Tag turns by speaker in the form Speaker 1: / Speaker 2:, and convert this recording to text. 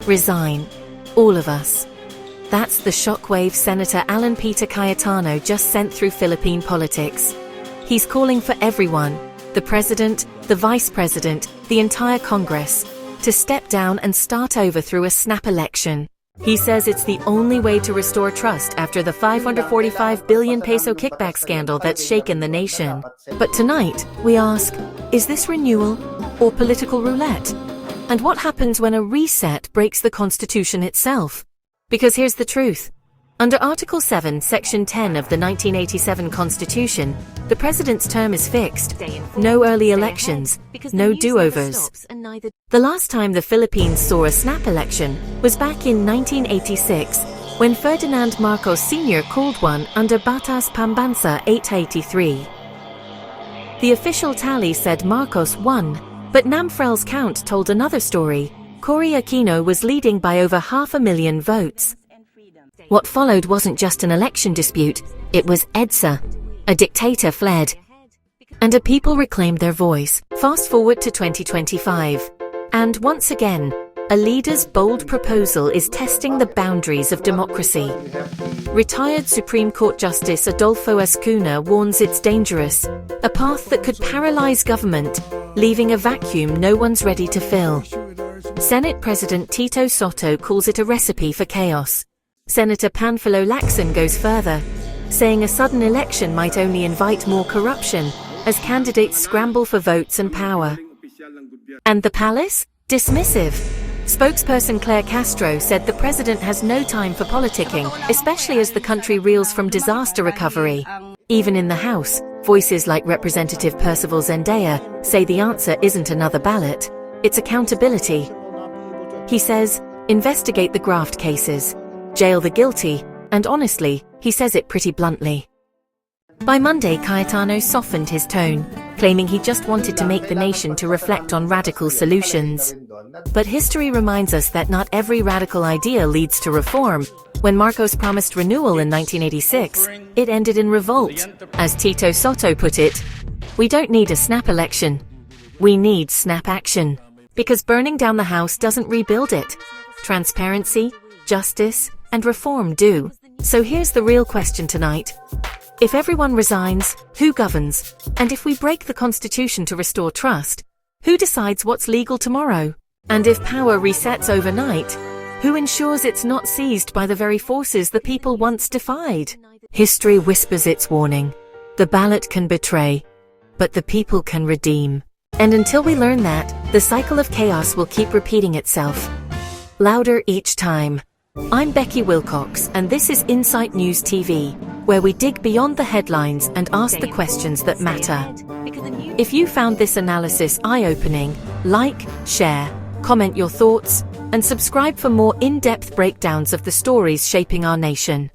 Speaker 1: Resign. All of us. That's the shockwave Senator Alan Peter Cayetano just sent through Philippine politics. He's calling for everyone, the president, the vice president, the entire Congress, to step down and start over through a snap election. He says it's the only way to restore trust after the 545 billion peso kickback scandal that's shaken the nation. But tonight, we ask, is this renewal or political roulette? And what happens when a reset breaks the Constitution itself? Because here's the truth. Under Article 7, Section 10 of the 1987 Constitution, the president's term is fixed. No early elections, no do-overs. The last time the Philippines saw a snap election was back in 1986, when Ferdinand Marcos Sr. called one under Batas Pambansa 883. The official tally said Marcos won, but Namfrel's count told another story. Cory Aquino was leading by over 500,000 votes. What followed wasn't just an election dispute, it was EDSA. A dictator fled, and a people reclaimed their voice. Fast forward to 2025. And once again, a leader's bold proposal is testing the boundaries of democracy. Retired Supreme Court Justice Adolfo Escuna warns it's dangerous, a path that could paralyze government, leaving a vacuum no one's ready to fill. Senate President Tito Sotto calls it a recipe for chaos. Senator Panfilo Lacson goes further, saying a sudden election might only invite more corruption as candidates scramble for votes and power. And the palace? Dismissive. Spokesperson Claire Castro said the president has no time for politicking, especially as the country reels from disaster recovery. Even in the House, voices like Representative Percival Zendaya say the answer isn't another ballot, it's accountability. He says, investigate the graft cases, jail the guilty, and honestly, he says it pretty bluntly. By Monday, Cayetano softened his tone, claiming he just wanted to make the nation to reflect on radical solutions. But history reminds us that not every radical idea leads to reform. When Marcos promised renewal in 1986, it ended in revolt. As Tito Sotto put it, we don't need a snap election. We need snap action. Because burning down the house doesn't rebuild it. Transparency, justice, and reform do. So here's the real question tonight. If everyone resigns, who governs? And if we break the Constitution to restore trust, who decides what's legal tomorrow? And if power resets overnight, who ensures it's not seized by the very forces the people once defied? History whispers its warning. The ballot can betray, but the people can redeem. And until we learn that, the cycle of chaos will keep repeating itself. Louder each time. I'm Becky Wilcox, and this is Insight News TV, where we dig beyond the headlines and ask the questions that matter. If you found this analysis eye-opening, like, share, comment your thoughts, and subscribe for more in-depth breakdowns of the stories shaping our nation.